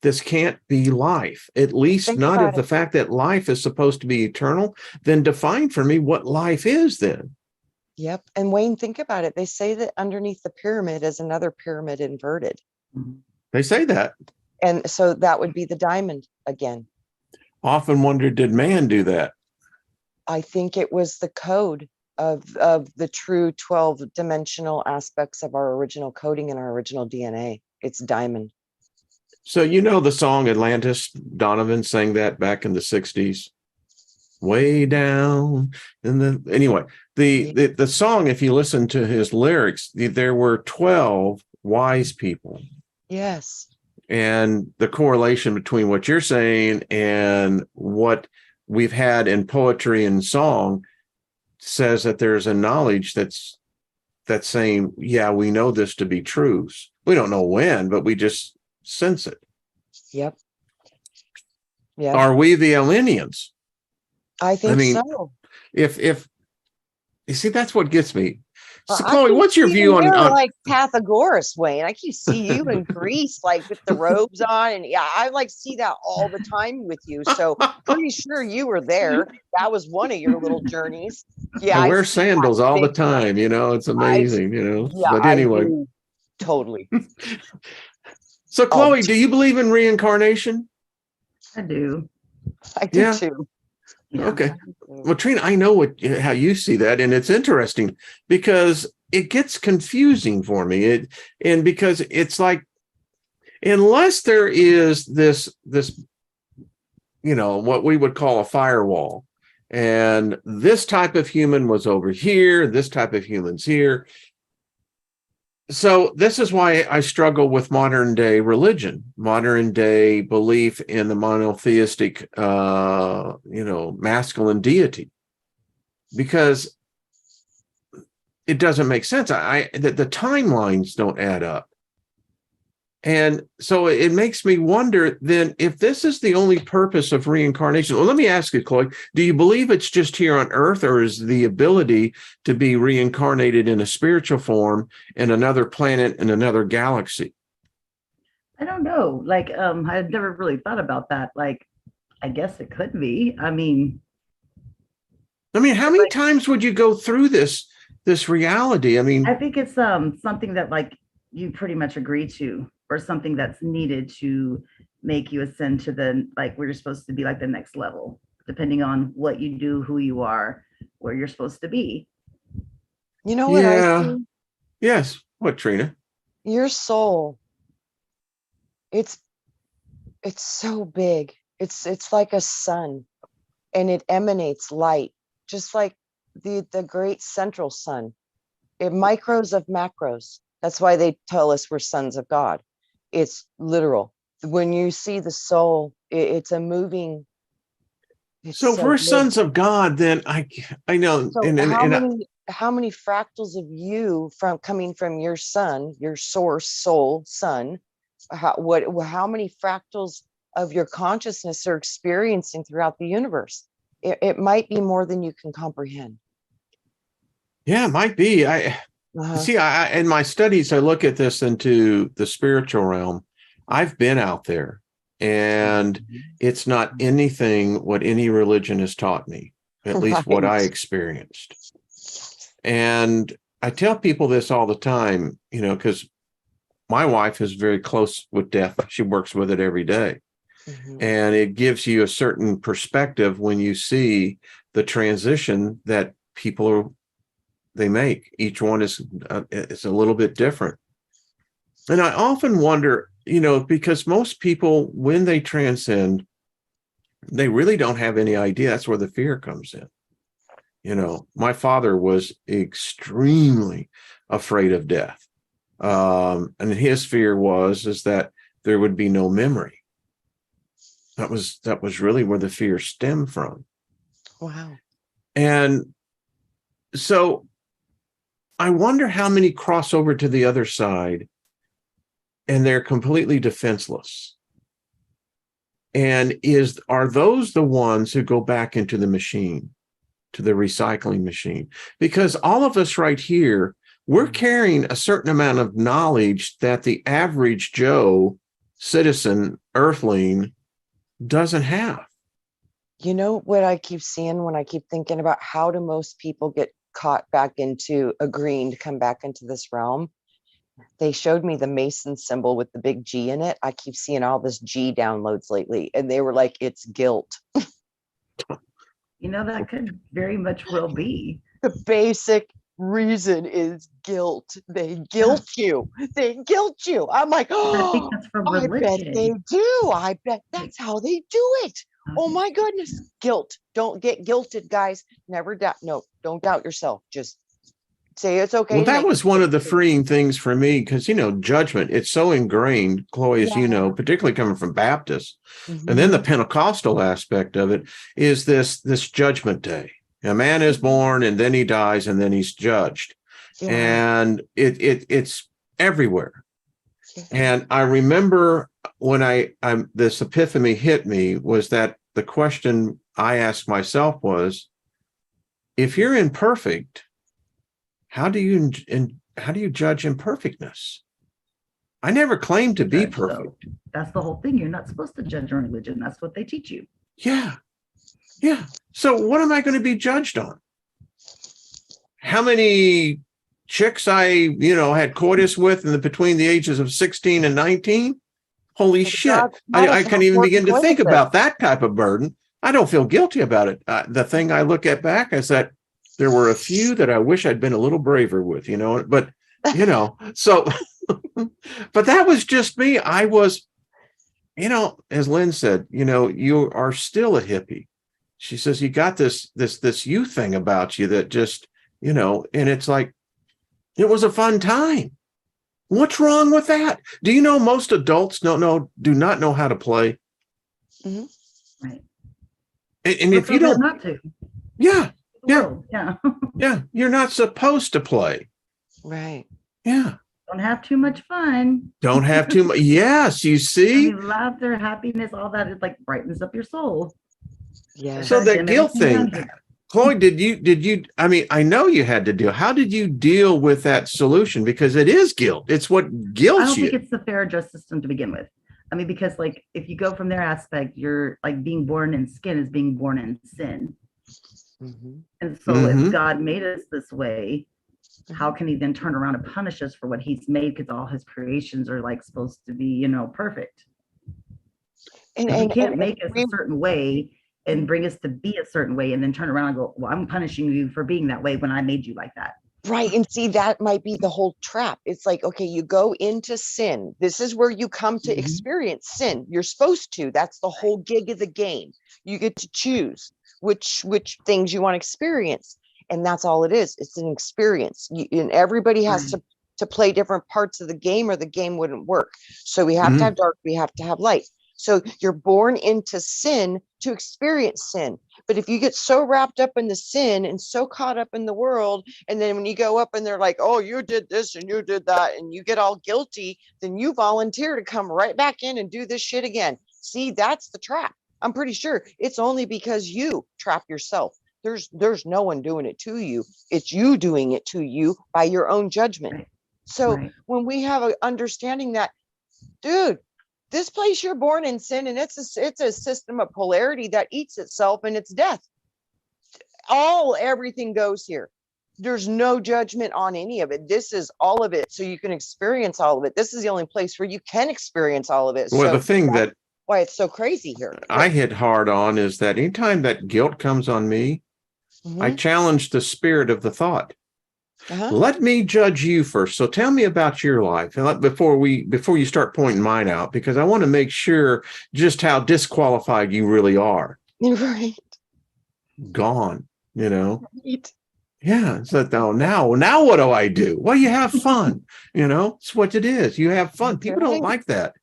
This can't be life, at least Think not about if the fact that life is supposed to be eternal. Then define for me what life is then. Yep. And Wayne, think about it. They say that underneath the pyramid is another pyramid inverted. They say that. And so that would be the diamond again. Often wondered, did man do that? I think it was the code of the true 12-dimensional aspects of our original coding and our original DNA. It's diamond. So you know the song Atlantis, Donovan sang that back in the 60s. Way down anyway, the song, if you listen to his lyrics, there were 12 wise people. Yes. And the correlation between what you're saying and what we've had in poetry and song says that there's a knowledge that's saying, yeah, we know this to be true. We don't know when, but we just sense it. Yep. Yeah. Are we the aliens? I think so. If you see, that's what gets me. So, I Chloe, can what's your see view on like Pythagoras, Wayne? I can see you in Greece, like with the robes on, and yeah, I like see that all the time with you. So pretty sure you were there. That was one of your little journeys. Yeah, I wear sandals all the time. You know, it's amazing. Yeah, but anyway, totally. So, Chloe, do you believe in reincarnation? I do. I do too. Yeah. Okay. Well, Trina, I know how you see that, and it's interesting because it gets confusing for me. And because it's like, unless there is this, what we would call a firewall, and this type of human was over here, this type of human's here. So this is why I struggle with modern day religion, modern day belief in the monotheistic, masculine deity, because it doesn't make sense. The timelines don't add up. And so it makes me wonder then, if this is the only purpose of reincarnation. Well, let me ask you, Chloe, do you believe it's just here on Earth, or is the ability to be reincarnated in a spiritual form in another planet, in another galaxy? I don't know. Like, I've never really thought about that. Like, I guess it could be. I mean, how many times would you go through this reality? I mean, I think it's something that like you pretty much agree to, or something that's needed to make you ascend to the, like, where you're supposed to be, like the next level, depending on what you do, who you are, where you're supposed to be. You know what I see? Yes. What, Trina? Your soul. It's so big. It's like a sun, and it emanates light, just like the great central sun. It micros of macros. That's why they tell us we're sons of God. It's literal. When you see the soul, it's a moving. So if we're sons of God, then I know. So how many fractals of you coming from your sun, your source soul sun? How many fractals of your consciousness are experiencing throughout the universe? It might be more than you can comprehend. Yeah, it might be. See, in my studies, I look at this into the spiritual realm. I've been out there, and it's not anything what any religion has taught me, at least what I experienced. And I tell people this all the time, because my wife is very close with death. She works with it every day. And it gives you a certain perspective when you see the transition that they make. Each one is a little bit different. And I often wonder, because most people, when they transcend, they really don't have any idea. That's where the fear comes in. My father was extremely afraid of death. And his fear is that there would be no memory. That was really where the fear stemmed from. Wow. And so I wonder how many cross over to the other side and they're completely defenseless. And are those the ones who go back into the machine? to the recycling machine, because all of us right here, we're carrying a certain amount of knowledge that the average Joe citizen earthling doesn't have. You know what I keep seeing when I keep thinking about how do most people get caught back into agreeing to come back into this realm? They showed me the Mason symbol with the big G in it. I keep seeing all this G downloads lately, and they were like, it's guilt. You know, that could very much well be. The basic reason is guilt. They guilt you. They guilt you. I'm like, I think oh, that's from I bet religion. they do. I bet that's how they do it. Oh my goodness. Guilt. Don't get guilted, guys. Never doubt. No, don't doubt yourself. Just say it's okay. Well, that was one of the freeing things for me, because, judgment, it's so ingrained, Chloe, as you know, particularly coming from Baptists. Mm-hmm. And then the Pentecostal aspect of it is this judgment day. A man is born and then he dies and then he's judged. Yeah. And it's everywhere. Yeah. And I remember when this epiphany hit me, was that the question I asked myself was, if you're imperfect, how do you judge imperfectness? I never claimed to be perfect. So that's the whole thing. You're not supposed to judge on religion. That's what they teach you. Yeah. Yeah. So what am I going to be judged on? How many chicks I, had coitus with between the ages of 16 and 19? Holy shit. I can't even begin to think about that type of burden. I don't feel guilty about it. The thing I look at back is that there were a few that I wish I'd been a little braver with, but, so, but that was just me. I was, as Lynn said, you are still a hippie. She says, you got this youth thing about you that just, and it's like, it was a fun time. What's wrong with that? Do you know most adults do not know how to play? Mm-hmm. Right. And if you don't, not to. Yeah. Yeah. Yeah. Yeah. You're not supposed to play. Right. Yeah. Don't have too much fun. Don't have too much. Yes. You see, laughter, happiness, all that, it like brightens up your soul. Yeah. So that guilt thing, Chloe, did you, I know you had to deal. How did you deal with that solution? Because it is guilt. It's what guilts you. I don't think it's the fair justice system to begin with. Because like, if you go from their aspect, you're like being born in skin is being born in sin. Mm-hmm. And so if God made us this way, how can he then turn around and punish us for what he's made? Because all his creations are like supposed to be, perfect. And he can't make us a certain way and bring us to be a certain way and then turn around and go, well, I'm punishing you for being that way when I made you like that. Right. And see, that might be the whole trap. It's like, okay, you go into sin. This is where you come to experience sin. You're supposed to. That's the whole gig of the game. You get to choose which things you want to experience. And that's all it is. It's an experience. And everybody has to play different parts of the game or the game wouldn't work. So we have to have dark. We have to have light. So you're born into sin to experience sin. But if you get so wrapped up in the sin and so caught up in the world, and then when you go up and they're like, oh, you did this and you did that, and you get all guilty, then you volunteer to come right back in and do this shit again. See, that's the trap. I'm pretty sure it's only because you trap yourself. There's no one doing it to you. It's you doing it to you by your own judgment. So when we have an understanding that, dude, this place you're born in sin, and it's a system of polarity that eats itself and it's death. Everything goes here. There's no judgment on any of it. This is all of it. So you can experience all of it. This is the only place where you can experience all of it. Well, so the thing that why it's so crazy here. I hit hard on is that anytime that guilt comes on me, I challenge the spirit of the thought. Let me judge you first. So tell me about your life, and before you start pointing mine out, because I want to make sure just how disqualified you really are. Right. Gone. Right. Yeah. So now what do I do? Well, you have fun. It's what it is. You have fun. People don't like that.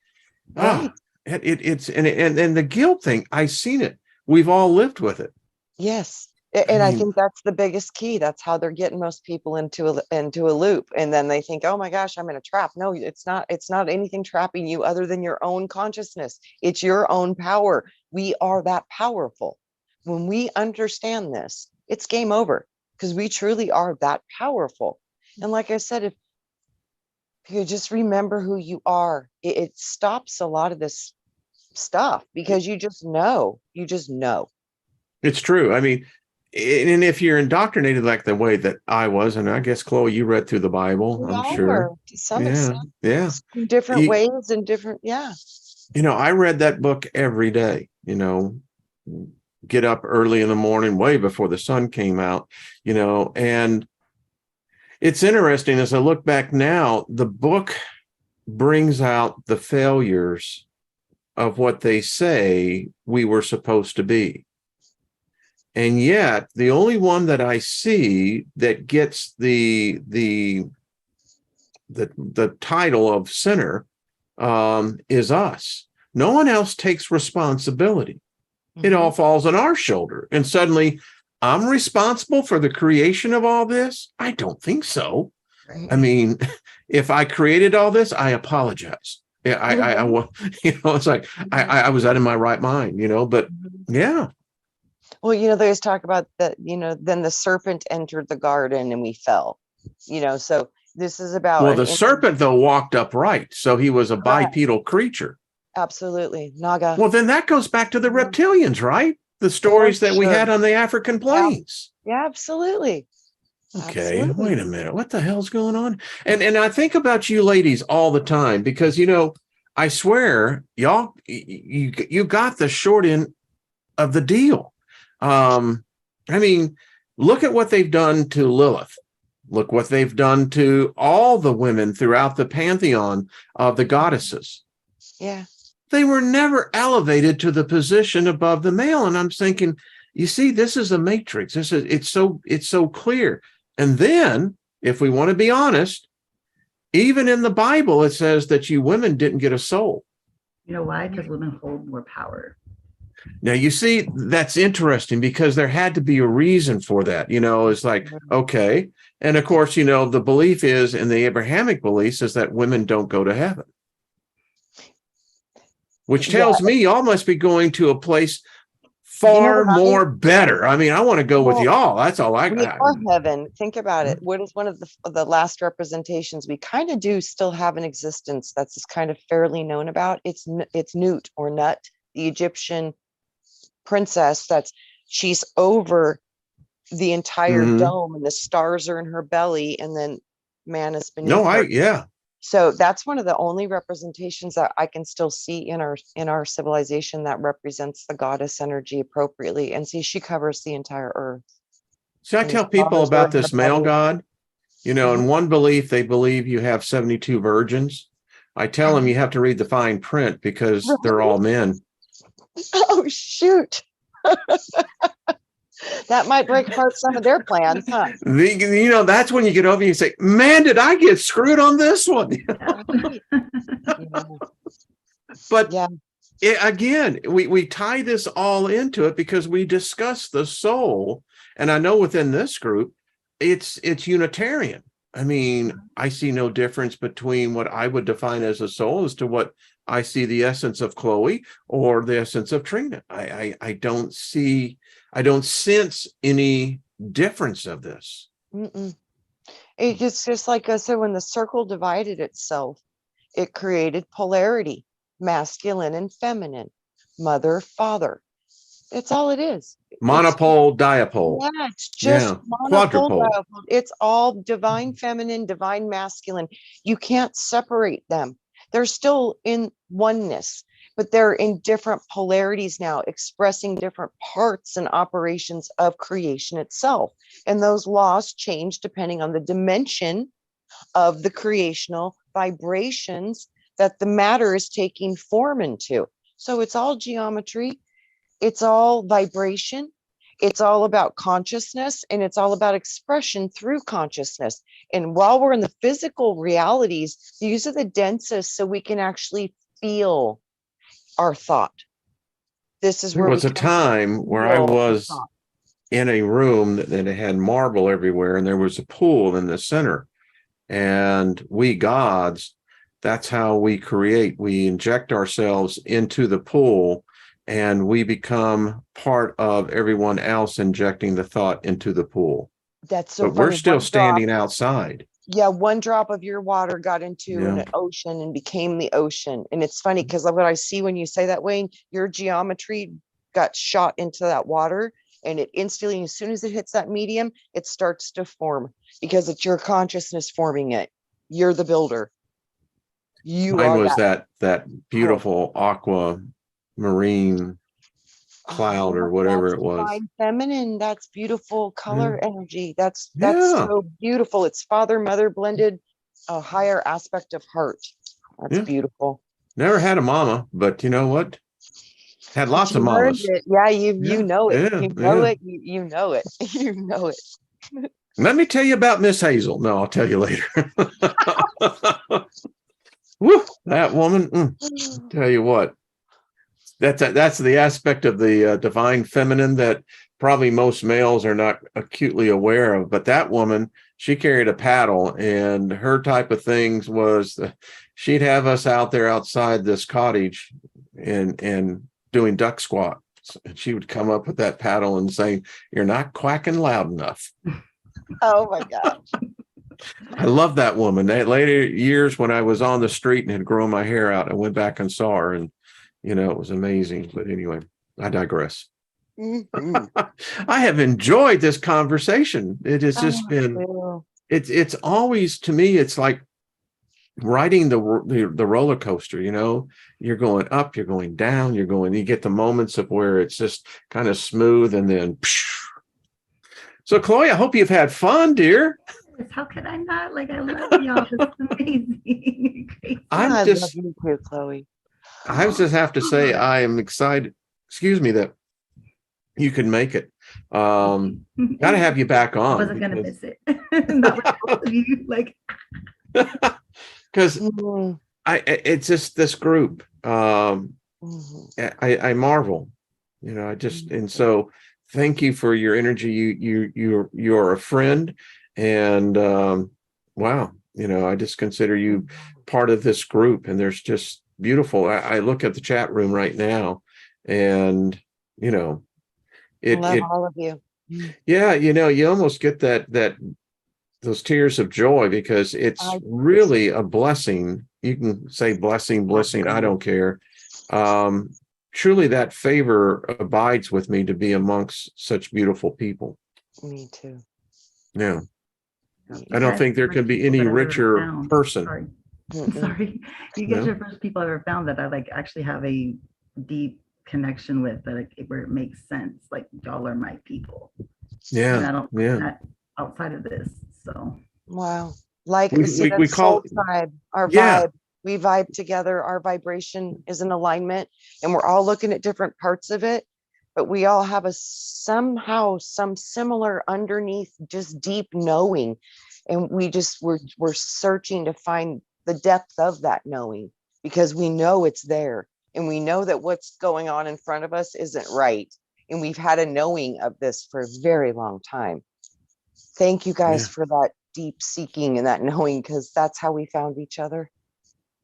Right. It's the guilt thing. I've seen it. We've all lived with it. Yes. And I think that's the biggest key. That's how they're getting most people into a loop. And then they think, oh my gosh, I'm in a trap. No, it's not anything trapping you other than your own consciousness. It's your own power. We are that powerful. When we understand this, it's game over, because we truly are that powerful. And like I said, if you just remember who you are, it stops a lot of this stuff, because you just know. It's true. I mean, and if you're indoctrinated like the way that I was, and I guess, Chloe, you read through the Bible, We I'm all sure. were, to some extent. Yeah. In different ways and different, I read that book every day, get up early in the morning, way before the sun came out, and it's interesting as I look back now, the book brings out the failures of what they say we were supposed to be. And yet the only one that I see that gets the title of sinner is us. No one else takes responsibility. It all falls on our shoulder. And suddenly I'm responsible for the creation of all this? I don't think so. Right. I mean, if I created all this, I apologize. Yeah, it's like I was out of my right mind, but yeah. Well, they always talk about that, then the serpent entered the garden and we fell, so this is about. Well, the serpent, though, walked upright. So he was a bipedal creature. Absolutely. Naga. Well, then that goes back to the reptilians, right? The stories that we had on the African plains. Yeah, absolutely. Okay, absolutely. Wait a minute. What the hell's going on? And I think about you ladies all the time because, I swear, y'all, you got the short end of the deal. I mean, look at what they've done to Lilith. Look what they've done to all the women throughout the pantheon of the goddesses. Yeah. They were never elevated to the position above the male. And I'm thinking, you see, this is a matrix. It's so clear. And then, if we want to be honest, even in the Bible, it says that you women didn't get a soul. You know why? Because women hold more power. Now, you see, that's interesting because there had to be a reason for that. It's like, okay. And of course, the belief is in the Abrahamic beliefs is that women don't go to heaven, which tells me y'all must be going to a place far more better. I mean, I want to go with y'all. That's all I got. Heaven. Think about it. What is one of the last representations we kind of do still have an existence that's kind of fairly known about? It's Nut or Nut, the Egyptian princess. She's over the entire dome, and the stars are in her belly, and then man is beneath her. So that's one of the only representations that I can still see in our civilization that represents the goddess energy appropriately. And see, she covers the entire earth. So I tell people about this male god, in one belief, they believe you have 72 virgins. I tell them you have to read the fine print because they're all men. Oh, shoot. That might break apart some of their plans, huh? That's when you get over and you say, man, did I get screwed on this one? But again, we tie this all into it because we discuss the soul. And I know within this group, it's Unitarian. I mean, I see no difference between what I would define as a soul as to what I see the essence of Chloe or the essence of Trina. I don't sense any difference of this. It's just like I said, when the circle divided itself, it created polarity, masculine and feminine, mother, father. It's all it is. Monopole, dipole. Yeah, it's just quadrupole. Dipole. It's all divine feminine, divine masculine. You can't separate them. They're still in oneness, but they're in different polarities now, expressing different parts and operations of creation itself. And those laws change depending on the dimension of the creational vibrations that the matter is taking form into. So it's all geometry. It's all vibration. It's all about consciousness, and it's all about expression through consciousness. And while we're in the physical realities, these are the densest, so we can actually feel our thought. This is where there was a time where I was in a room that had marble everywhere, and there was a pool in the center. And we gods, that's how we create. We inject ourselves into the pool, and we become part of everyone else injecting the thought into the pool. That's so But we're funny. still One drop, standing outside. yeah, one drop of your water got into Yeah. an ocean and became the ocean. And it's funny because what I see when you say that, Wayne, your geometry got shot into that water, and it instantly, as soon as it hits that medium, it starts to form because it's your consciousness forming it. You're the builder. You Mine are was that. that beautiful aqua marine cloud or whatever That's it was. divine feminine. That's beautiful color energy. That's Yeah. so beautiful. It's father mother blended, a higher aspect of heart. That's Yeah. beautiful. Never had a mama, but you know what? Had lots of You learned mamas. it. Yeah, you know it. Yeah, You know yeah. it. You know it. You know it. Let me tell you about Miss Hazel. No, I'll tell you later. Woo, that woman. Tell you what, that's the aspect of the divine feminine that probably most males are not acutely aware of. But that woman, she carried a paddle, and her type of things was she'd have us out there outside this cottage and doing duck squats. And she would come up with that paddle and say, "You're not quacking loud enough." Oh my God. I love that woman. That later years when I was on the street and had grown my hair out, I went back and saw her, and it was amazing. But anyway, I digress. Mhm. I have enjoyed this conversation. It has just Oh, been, cool. it's always, to me, it's like riding the roller coaster. You're going up, you're going down, you get the moments of where it's just kind of smooth, and then so Chloe, I hope you've had fun, dear. How could I not? Like, I love y'all. This is amazing. Crazy. I I'm love you too, Chloe. I just have to say, I am excited. Excuse me, that you can make it. Got to have you back I on. wasn't gonna miss it. Not with both of you. Like, because Mhm. it's just this group. Mhm. I marvel. I just, and so thank you for your energy. You're a friend, and wow. I just consider you part of this group, and there's just beautiful. I look at the chat room right now, and Love it all of you. yeah, you almost get that those tears of joy, because it's I really a blessing. You can say blessing, I don't care. Truly, that favor abides with me to be amongst such beautiful people. Me too. Yeah. you I don't guys think are the there first could be people any that I've ever richer found. person. Sorry. Mm-mm. Sorry. You guys No? are the first people I've ever found that I like actually have a deep connection with, that where it makes sense. Like, y'all are my people. And I Yeah. don't Yeah. find that outside of this. So Wow. Like, We- see, we that's call- soul tribe, our Yeah. vibe. We vibe together. Our vibration is in alignment, and we're all looking at different parts of it, but we all have some similar underneath, just deep knowing. And we're searching to find the depth of that knowing, because we know it's there, and we know that what's going on in front of us isn't right. And we've had a knowing of this for a very long time. Thank you guys Yeah. for that deep seeking and that knowing, because that's how we found each other.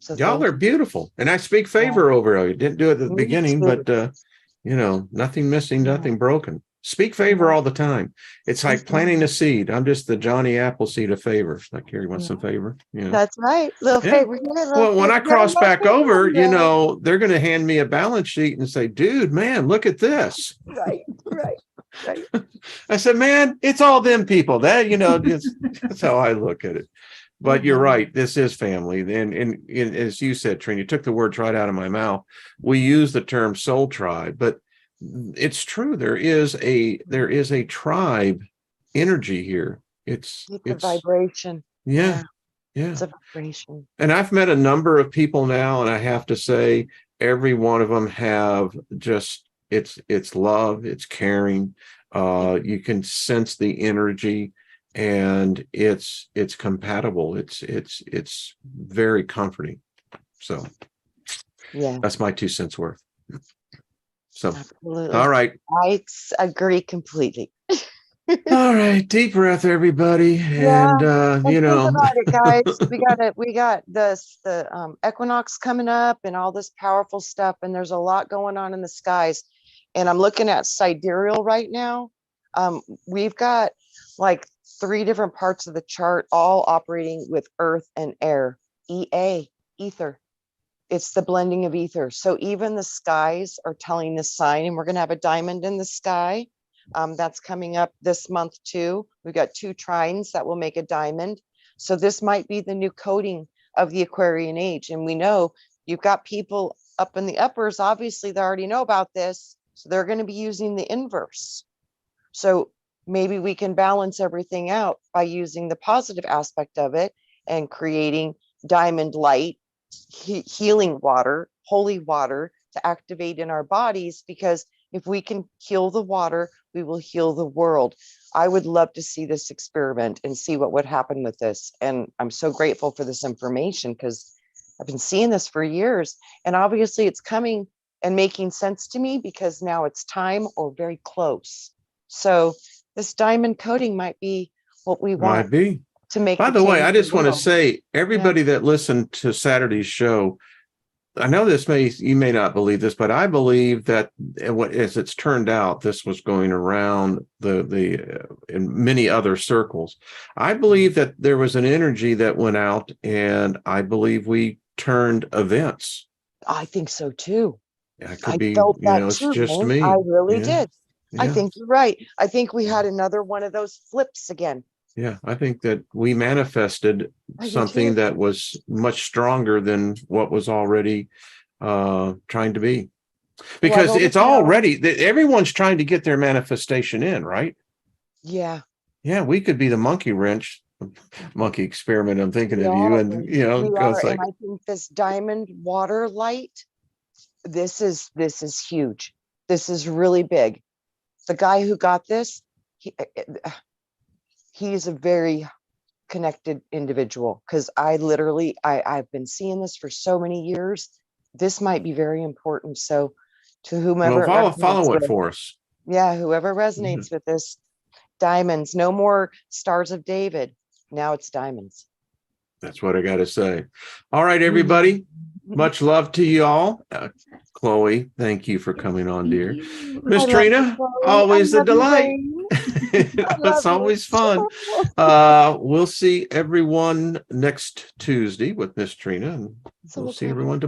So Y'all thank are beautiful. And I speak favor over you. Didn't do it at the Me beginning, too. but nothing missing, Yeah. nothing broken. Speak favor all the time. It's like Mhm. planting a seed. I'm just the Johnny Appleseed of favor. Like, here, you want some favor? Yeah. That's right. Little Yeah. favor here, little Well, when I favor there, cross little back favor over, there. they're going to hand me a balance sheet and say, "Dude, man, look at this." Right. I said, "Man, it's all them people." That's how I look at it. But you're Mhm. right. This is family. And as you said, Trina, you took the words right out of my mouth. We use the term soul tribe, but it's true. There is a tribe energy here. It's a vibration. Yeah. Yeah. It's a vibration. And I've met a number of people now, and I have to say, every one of them have just it's love, it's caring. You can sense the energy, and it's compatible. It's very comforting. So Yeah, that's my 2 cents worth. So absolutely. all right. I agree completely. All right, deep breath, everybody. Yeah. And And think about it, guys. We got the equinox coming up and all this powerful stuff, and there's a lot going on in the skies. And I'm looking at sidereal right now. We've got like 3 different parts of the chart all operating with earth and air. Ether. It's the blending of ether. So even the skies are telling the sign, and we're going to have a diamond in the sky. That's coming up this month too. We've got 2 trines that will make a diamond. So this might be the new coding of the Aquarian age. And we know you've got people up in the uppers, obviously they already know about this. So they're going to be using the inverse. So maybe we can balance everything out by using the positive aspect of it and creating diamond light, healing water, holy water to activate in our bodies, because if we can heal the water, we will heal the world. I would love to see this experiment and see what would happen with this. And I'm so grateful for this information because I've been seeing this for years. And obviously it's coming and making sense to me because now it's time or very close. So this diamond coating might be what we want might be. to make. By the way, I just want to say, everybody that listened to Saturday's show, I know you may not believe this, but I believe that as it's turned out, this was going around in many other circles. I believe that there was an energy that went out, and I believe we turned events. I think so too. It could I felt that it's too, just man. me. I really did. Yeah. I think you're right. I think we had another one of those flips again. Yeah, I think that we manifested something that was much stronger than what was already trying to be. Because it's already, everyone's trying to get their manifestation in, right? Yeah. Yeah, we could be the monkey wrench, monkey experiment. I'm thinking of you, and it's like, and I think this diamond water light, this is huge. This is really big. The guy who got this, he's a very connected individual, because I've been seeing this for so many years. This might be very important. So to whomever follow it for us. Yeah, whoever resonates with this, diamonds, no more Stars of David. Now it's diamonds. That's what I got to say. All right, everybody. Much love to you all. Chloe, thank you for coming on, dear. Miss Trina, always a delight. It's always fun. We'll see everyone next Tuesday with Miss Trina, and we'll see everyone tomorrow.